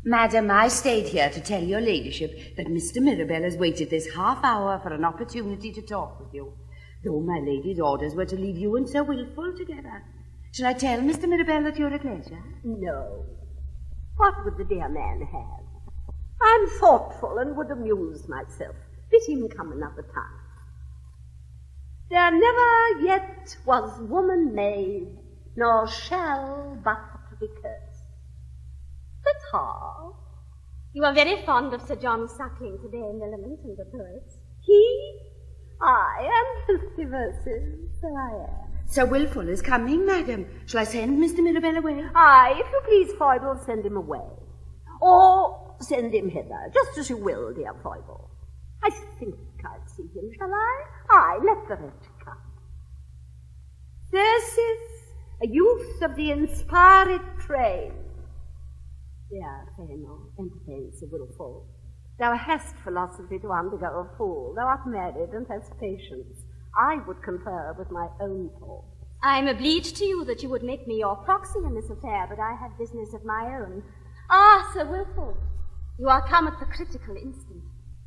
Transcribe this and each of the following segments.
Madam, I stayed here to tell your ladyship that Mr. Mirabell has waited this half hour for an opportunity to talk with you, though my lady's orders were to leave you and Sir Wilfull together. Shall I tell Mr. Mirabell that you're at leisure? No. What would the dear man have? I'm thoughtful and would amuse myself. Bid him come another time. There never yet was woman made, nor shall but be cursed. But how? You are very fond of Sir John Suckling today, Millamant, and the poets. He? I am filthy verses, so I am. Sir Wilfull is coming, madam. Shall I send Mr. Mirabell away? Aye, if you please, Foible, send him away. Or send him hither, just as you will, dear Foible. I think I'll see him, shall I? Aye, let the wretch come. This is a youth of the inspired train. Dear Fainall, entertain Sir Wilfull. Thou hast philosophy to undergo a fool. Thou art married and hast patience. I would confer with my own thoughts. I'm obliged to you that you would make me your proxy in this affair, but I have business of my own. Ah, Sir Wilfull, you are come at the critical instant.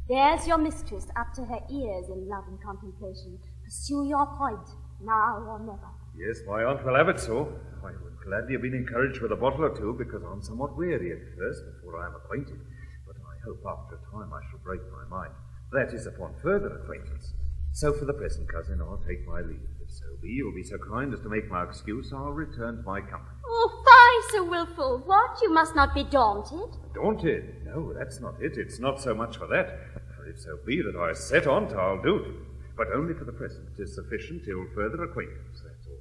There's your mistress up to her ears in love and contemplation. Pursue your point, now or never. Yes, my aunt will have it so. I would gladly have been encouraged with a bottle or two, because I'm somewhat weary at first before I am acquainted. But I hope after a time I shall break my mind. That is upon further acquaintance. So for the present, cousin, I'll take my leave. If so be you'll be so kind as to make my excuse, I'll return to my company. Oh, fie, Sir Wilfull. What? You must not be daunted. Daunted? No, that's not it. It's not so much for that. For if so be that I set on't, I'll do it. But only for the present. 'Tis sufficient till further acquaintance, that's all.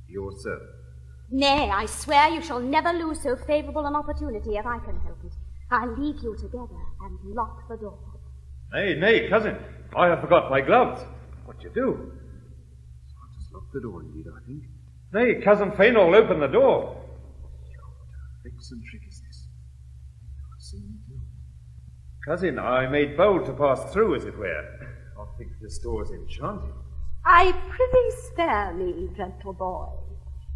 Your servant. Nay, I swear you shall never lose so favourable an opportunity if I can help it. I'll leave you together and lock the door. Nay, cousin. I have forgot my gloves. What you do? I'll just lock the door, indeed, I think. Nay, cousin Fainall, open the door. What a vixen trick is this? I see me too. Cousin, I made bold to pass through, as it were. I think this door's enchanted. I prithee spare me, gentle boy.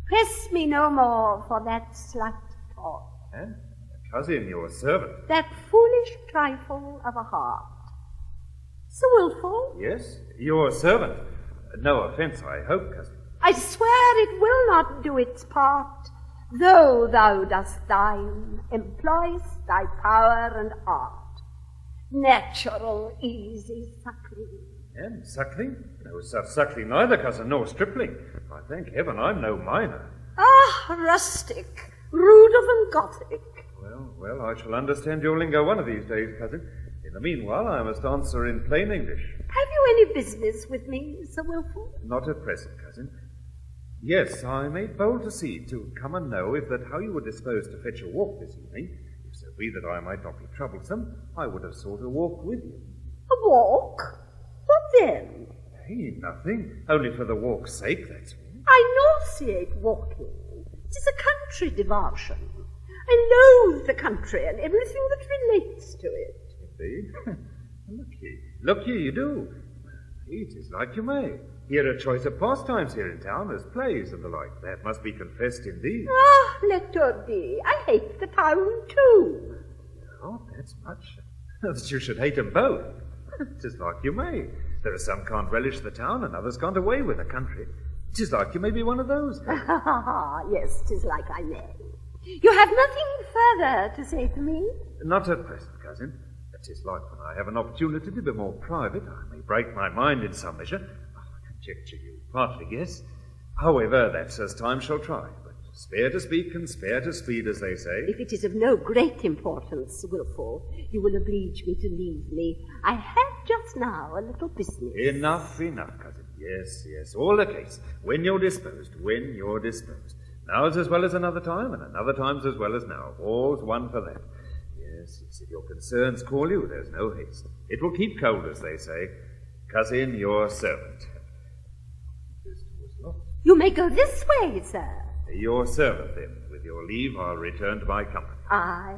Press me no more for that slight talk. And cousin, your servant. That foolish trifle of a heart. Sir Wilfull? Yes, your servant. No offence, I hope, cousin. I swear it will not do its part, though thou dost thine, employ'st thy power and art. Natural, easy suckling. And suckling? No such suckling neither, cousin, nor stripling. I thank heaven I'm no miner. Ah, rustic, ruder than Gothic. Well, I shall understand your lingo one of these days, cousin. In the meanwhile, I must answer in plain English. Have you any business with me, Sir Wilfull? Not at present, cousin. Yes, I made bold to see, to come and know if that how you were disposed to fetch a walk this evening. If so be that I might not be troublesome, I would have sought a walk with you. A walk? What then? Hey, nothing. Only for the walk's sake, that's all. I nauseate walking. It is a country diversion. I loathe the country and everything that relates to it. Indeed? Look ye, you do. It is like you may. Here are choice of pastimes here in town, as plays and the like. That must be confessed indeed. Ah, let her be. I hate the town too. Oh, that's much. That you should hate them both. 'Tis like you may. There are some can't relish the town, and others can't away with the country. 'Tis like you may be one of those. Yes, 'tis like I may. You have nothing further to say to me? Not at present, cousin. 'Tis like when I have an opportunity to be more private, I may break my mind in some measure. I conjecture you partly guess. However, that's as time shall try. But spare to speak and spare to speed, as they say. If it is of no great importance, Wilfull, you will oblige me to leave me. I have just now a little business. Enough, cousin. Yes, all the case. When you're disposed. Now's as well as another time, and another time's as well as now. All's one for that. Yes, if your concerns call you, there's no haste. It will keep cold, as they say. Cousin, your servant. This door's locked. You may go this way, sir. Your servant, then. With your leave, I'll return to my company. Aye.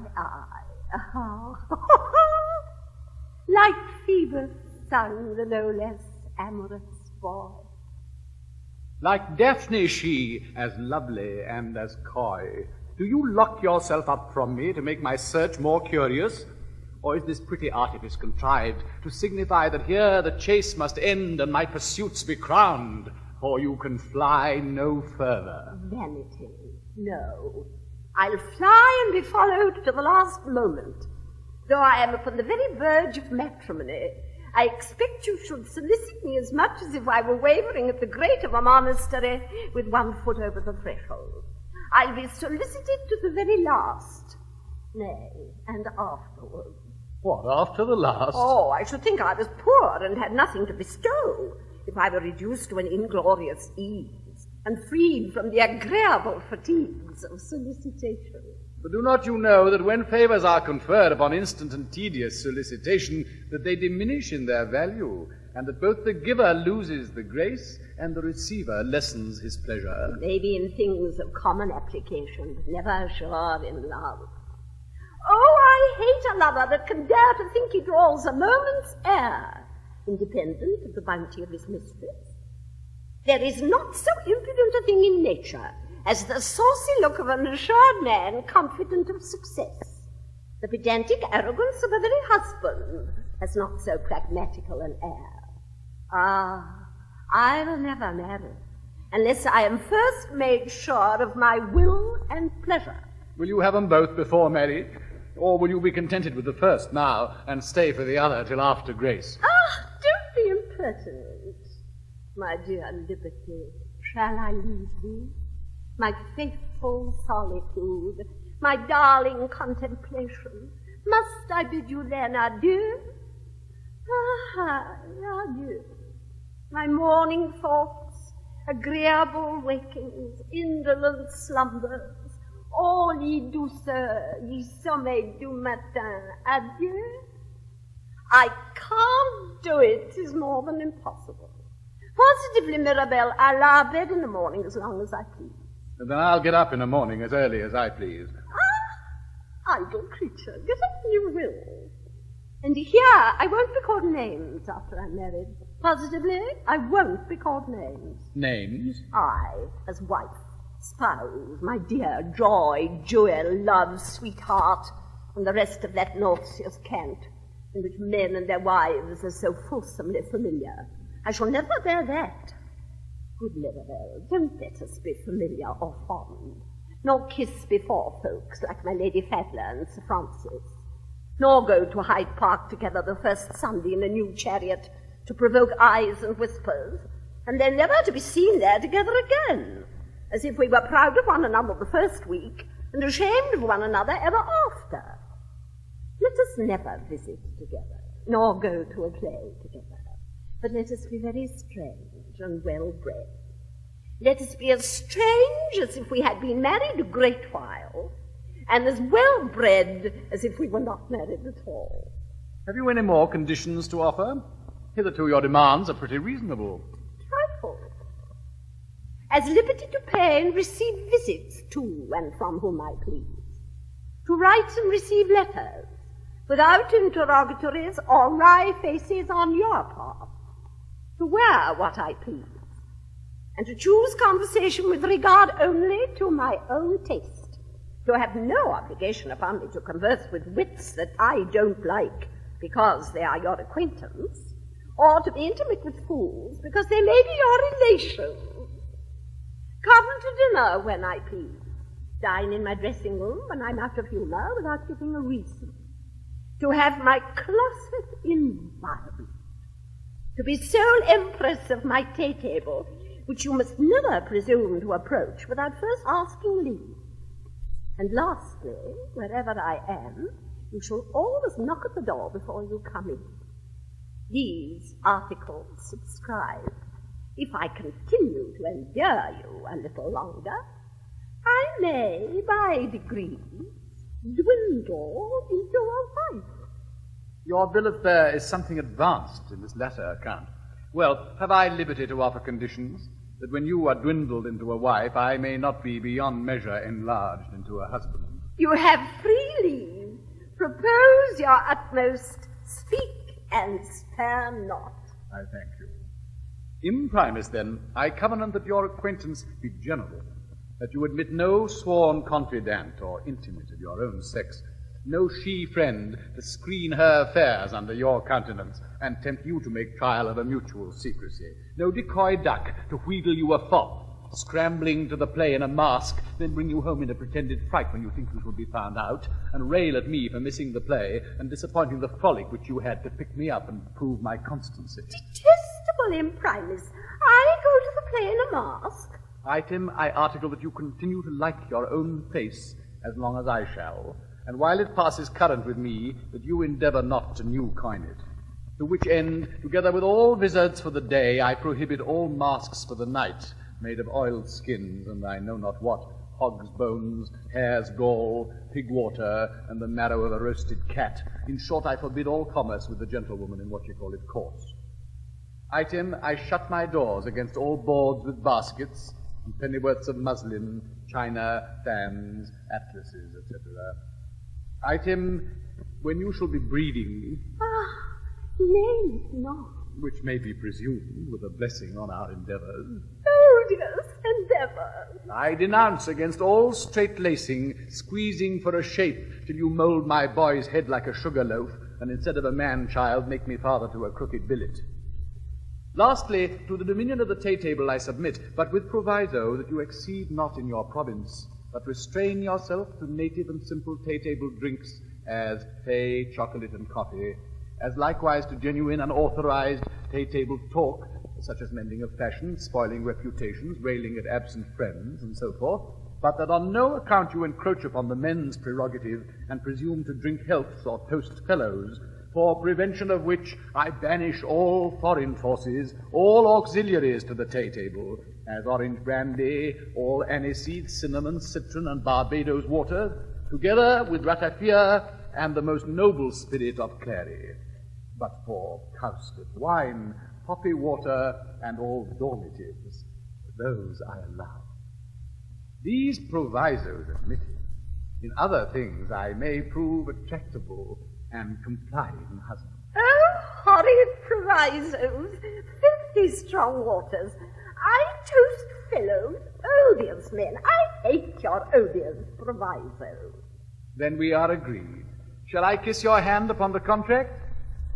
Like Phoebus sung the no less amorous boy. Like Daphne she, as lovely and as coy. Do you lock yourself up from me to make my search more curious? Or is this pretty artifice contrived to signify that here the chase must end and my pursuits be crowned, for you can fly no further? Vanity. No. I'll fly and be followed to the last moment. Though I am upon the very verge of matrimony, I expect you should solicit me as much as if I were wavering at the grate of a monastery with one foot over the threshold. I'll be solicited to the very last. Nay, and afterwards. What, after the last? Oh, I should think I was poor and had nothing to bestow if I were reduced to an inglorious ease and freed from the agreeable fatigues of solicitation. But do not you know that when favours are conferred upon instant and tedious solicitation, that they diminish in their value, and that both the giver loses the grace and the receiver lessens his pleasure? Maybe in things of common application, but never sure in love. Oh, I hate a lover that can dare to think he draws a moment's air, independent of the bounty of his mistress. There is not so impudent a thing in nature as the saucy look of an assured man confident of success. The pedantic arrogance of a very husband has not so pragmatical an air. Ah, I will never marry unless I am first made sure of my will and pleasure. Will you have them both before marriage? Or will you be contented with the first now and stay for the other till after grace? Ah, don't be impertinent. My dear Liberty, shall I leave thee? My faithful solitude, my darling contemplation, must I bid you then adieu? Ah, adieu. My morning thoughts, agreeable wakings, indolent slumbers, all ye douceurs, ye sommeils du matin, adieu? I can't do it, 'tis more than impossible. Positively, Mirabell, I'll lie abed in the morning as long as I please. And then I'll get up in the morning as early as I please. Ah, idle creature, get up when you will. And here, I won't be called names after I'm married. Positively, I won't be called names. Names? I, as wife, spouse, my dear, joy, jewel, love, sweetheart, and the rest of that nauseous cant in which men and their wives are so fulsomely familiar. I shall never bear that. Good Mirabell, don't let us be familiar or fond, nor kiss before folks like my Lady Fainall and Sir Francis, nor go to Hyde Park together the first Sunday in a new chariot to provoke eyes and whispers, and then never to be seen there together again, as if we were proud of one another the first week and ashamed of one another ever after. Let us never visit together, nor go to a play together, but let us be very strange and well-bred. Let us be as strange as if we had been married a great while, and as well-bred as if we were not married at all. Have you any more conditions to offer? Hitherto your demands are pretty reasonable. Trifle. As liberty to pay and receive visits to and from whom I please, to write and receive letters, without interrogatories or wry faces on your part, to wear what I please, and to choose conversation with regard only to my own taste, to have no obligation upon me to converse with wits that I don't like because they are your acquaintance, or to be intimate with fools because they may be your relations. Come to dinner when I please, dine in my dressing room when I'm out of humour without giving a reason, to have my closet inviolate, to be sole empress of my tea-table, which you must never presume to approach without first asking leave. And lastly, wherever I am, you shall always knock at the door before you come in. These articles subscribed. If I continue to endure you a little longer, I may, by degrees, dwindle into a wife. Your bill of fare is something advanced in this latter account. Well, have I liberty to offer conditions, that when you are dwindled into a wife, I may not be beyond measure enlarged into a husband? You have free leave. Propose your utmost. Speak and spare not. I thank you. In primis, then, I covenant that your acquaintance be general, that you admit no sworn confidant or intimate of your own sex, no she-friend to screen her affairs under your countenance and tempt you to make trial of a mutual secrecy, no decoy duck to wheedle you a fop, scrambling to the play in a mask, then bring you home in a pretended fright when you think you shall be found out, and rail at me for missing the play and disappointing the frolic which you had to pick me up and prove my constancy. Detestable imprimis. I go to the play in a mask. Item, I article that you continue to like your own face as long as I shall, and while it passes current with me, that you endeavour not to new coin it. To which end, together with all vizards for the day, I prohibit all masks for the night, made of oiled skins, and I know not what, hog's bones, hare's gall, pig water, and the marrow of a roasted cat. In short, I forbid all commerce with the gentlewoman in what you call it courts. Item, I shut my doors against all boards with baskets, and pennyworths of muslin, china, fans, atlases, etc. Item, when you shall be breeding... Nay, no. Which may be presumed with a blessing on our endeavours. Odious endeavours. I denounce against all straight-lacing, squeezing for a shape till you mould my boy's head like a sugar loaf, and instead of a man-child make me father to a crooked billet. Lastly, to the dominion of the tay-table I submit, but with proviso that you exceed not in your province, but restrain yourself to native and simple tay-table drinks, as fay, chocolate, and coffee, as likewise to genuine unauthorized tay-table talk, such as mending of fashions, spoiling reputations, railing at absent friends, and so forth, but that on no account you encroach upon the men's prerogative and presume to drink healths or toast fellows, for prevention of which I banish all foreign forces, all auxiliaries to the tay-table, as orange brandy, all aniseed, cinnamon, citron, and Barbados water, together with ratafia and the most noble spirit of clary. But for cowslip wine, poppy water, and all dormitives, those I allow. These provisos admitted, in other things I may prove a tractable and complying husband. Oh, horrid provisos, filthy strong waters. I toast fellows, odious men. I hate your odious provisos. Then we are agreed. Shall I kiss your hand upon the contract?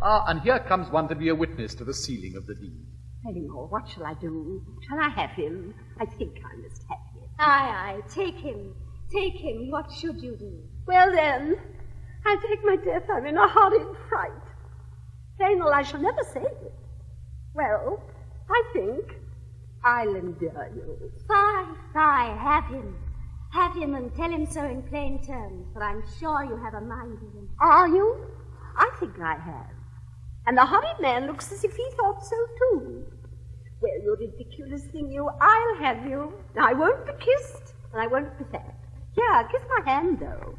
And here comes one to be a witness to the sealing of the deed. Fainall, what shall I do? Shall I have him? I think I must have him. Aye, take him. Take him. What should you do? Well then, I take my death. I'm in a horrid fright. Fainall, I shall never say it. Well, I think I'll endure you. Fie, have him. Have him and tell him so in plain terms, for I'm sure you have a mind in him. Are you? I think I have. And the horrid man looks as if he thought so too. Well, you ridiculous thing, you, I'll have you. I won't be kissed, and I won't be thanked. Here, kiss my hand, though.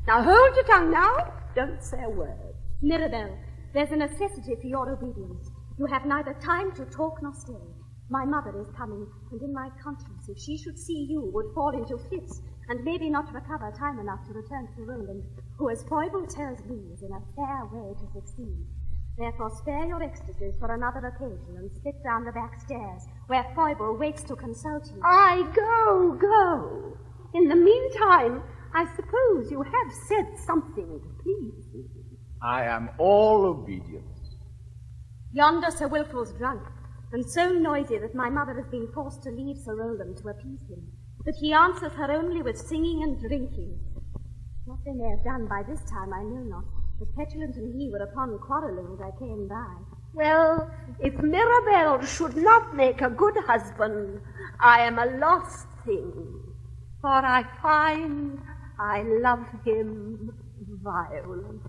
Now hold your tongue now. Don't say a word. Mirabell, there's a necessity for your obedience. You have neither time to talk nor stay. My mother is coming, and in my conscience, if she should see you, would fall into fits, and maybe not recover time enough to return to Roland, who, as Foible tells me, is in a fair way to succeed. Therefore spare your ecstasies for another occasion, and slip down the back stairs, where Foible waits to consult you. Go. In the meantime, I suppose you have said something to please me. I am all obedience. Yonder Sir Wilfull's drunk, and so noisy that my mother has been forced to leave Sir Roland to appease him, that he answers her only with singing and drinking. What they may have done by this time I know not, but Petulant and he were upon quarrelling as I came by. Well, if Mirabell should not make a good husband, I am a lost thing, for I find I love him violently.